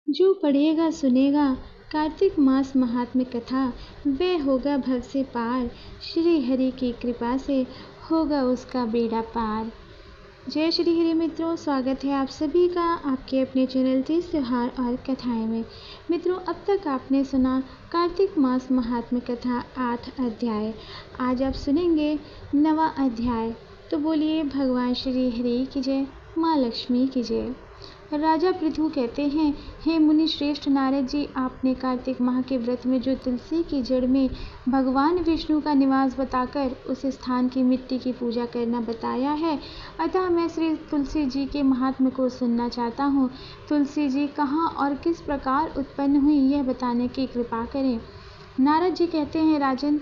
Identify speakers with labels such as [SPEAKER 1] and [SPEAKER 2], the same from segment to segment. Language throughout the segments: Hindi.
[SPEAKER 1] जो पढ़ेगा सुनेगा कार्तिक मास महात्म्य कथा, वह होगा भव से पार। श्री हरि की कृपा से होगा उसका बेड़ा पार। जय श्री हरि मित्रों, स्वागत है आप सभी का आपके अपने चैनल तीज त्योहार और कथाएं में। मित्रों, अब तक आपने सुना कार्तिक मास महात्म्य कथा 8 अध्याय। आज आप सुनेंगे 9वां अध्याय। तो बोलिए भगवान श्री हरि की जय, माँ लक्ष्मी की जय। राजा पृथु कहते हैं, हे मुनि श्रेष्ठ नारद जी, आपने कार्तिक माह के व्रत में जो तुलसी की जड़ में भगवान विष्णु का निवास बताकर उस स्थान की मिट्टी की पूजा करना बताया है, अतः मैं श्री तुलसी जी के महात्म्य को सुनना चाहता हूँ। तुलसी जी कहाँ और किस प्रकार उत्पन्न हुई, यह बताने की कृपा करें। नारद जी कहते हैं, राजन,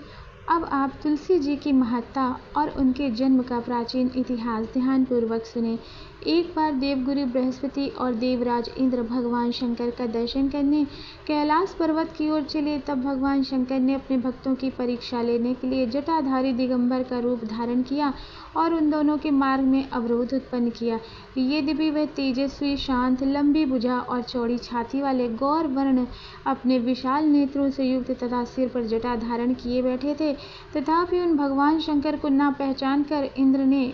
[SPEAKER 1] अब आप तुलसी जी की महत्ता और उनके जन्म का प्राचीन इतिहास ध्यानपूर्वक सुने। एक बार देवगुरु बृहस्पति और देवराज इंद्र भगवान शंकर का दर्शन करने कैलाश पर्वत की ओर चले। तब भगवान शंकर ने अपने भक्तों की परीक्षा लेने के लिए जटाधारी दिगंबर का रूप धारण किया और उन दोनों के मार्ग में अवरोध उत्पन्न किया। यद्यपि वह तेजस्वी, शांत, लंबी भुजा और चौड़ी छाती वाले गौर वर्ण अपने विशाल नेत्रों से युक्त तथा सिर पर जटा धारण किए बैठे थे, तथापि उन भगवान शंकर को न पहचान कर इंद्र ने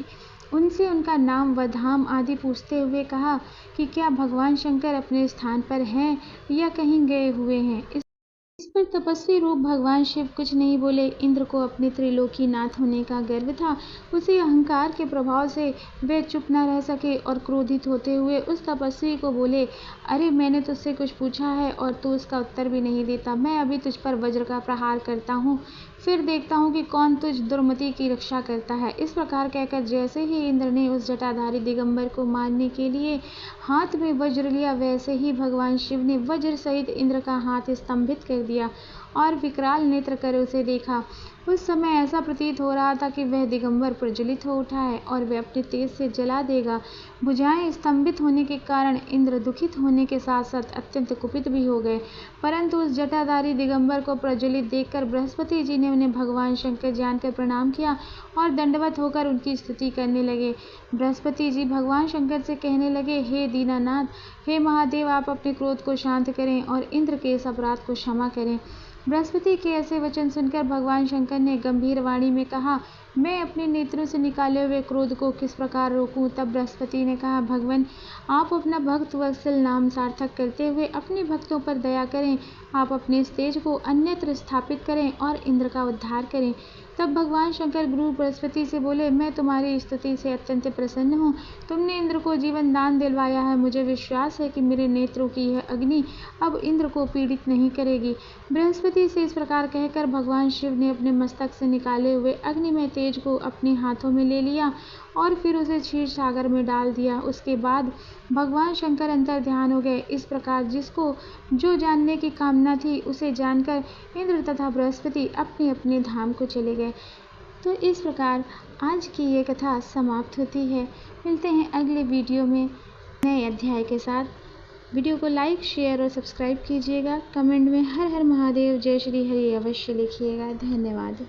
[SPEAKER 1] उनसे उनका नाम व धाम आदि पूछते हुए कहा कि क्या भगवान शंकर अपने स्थान पर हैं या कहीं गए हुए हैं। इस पर तपस्वी रूप भगवान शिव कुछ नहीं बोले। इंद्र को अपने त्रिलोकी नाथ होने का गर्व था। उसी अहंकार के प्रभाव से वे चुप न रह सके और क्रोधित होते हुए उस तपस्वी को बोले, अरे मैंने तुझसे कुछ पूछा है और तू उसका उत्तर भी नहीं देता। मैं अभी तुझ पर वज्र का प्रहार करता हूँ, फिर देखता हूँ कि कौन तुझ दुर्मति की रक्षा करता है। इस प्रकार कहकर जैसे ही इंद्र ने उस जटाधारी दिगंबर को मारने के लिए हाथ में वज्र लिया, वैसे ही भगवान शिव ने वज्र सहित इंद्र का हाथ स्तंभित कर दिया और विकराल नेत्र कर उसे देखा। उस समय ऐसा प्रतीत हो रहा था कि वह दिगंबर प्रज्वलित हो उठा है और वह अपने तेज से जला देगा। भुजाएं स्तंभित होने के कारण इंद्र दुखित होने के साथ साथ अत्यंत कुपित भी हो गए, परंतु उस जटाधारी दिगंबर को प्रज्वलित देखकर बृहस्पति जी ने उन्हें भगवान शंकर जानकर प्रणाम किया और दंडवत होकर उनकी स्तुति करने लगे। बृहस्पति जी भगवान शंकर से कहने लगे, हे दीनानाथ, हे महादेव, आप अपने क्रोध को शांत करें और इंद्र के इस अपराध को क्षमा करें। बृहस्पति के ऐसे वचन सुनकर भगवान शंकर ने गंभीर वाणी में कहा, मैं अपने नेत्रों से निकाले हुए क्रोध को किस प्रकार रोकूं। तब बृहस्पति ने कहा, भगवान, आप अपना भक्त वत्सल नाम सार्थक करते हुए अपने भक्तों पर दया करें। आप अपने इस तेज को अन्यत्र स्थापित करें और इंद्र का उद्धार करें। तब भगवान शंकर गुरु बृहस्पति से बोले, मैं तुम्हारी स्तुति से अत्यंत प्रसन्न हूँ। तुमने इंद्र को जीवन दान दिलवाया है। मुझे विश्वास है कि मेरे नेत्रों की यह अग्नि अब इंद्र को पीड़ित नहीं करेगी। बृहस्पति से इस प्रकार कहकर भगवान शिव ने अपने मस्तक से निकाले हुए अग्निमय तेज को अपने हाथों में ले लिया और फिर उसे क्षीर सागर में डाल दिया। उसके बाद भगवान शंकर अंतर ध्यान हो गए। इस प्रकार जिसको जो जानने की कामना थी उसे जानकर इंद्र तथा बृहस्पति अपने अपने धाम को चले गए। तो इस प्रकार आज की ये कथा समाप्त होती है। मिलते हैं अगले वीडियो में नए अध्याय के साथ। वीडियो को लाइक, शेयर और सब्सक्राइब कीजिएगा। कमेंट में हर हर महादेव, जय श्री हरि अवश्य लिखिएगा। धन्यवाद।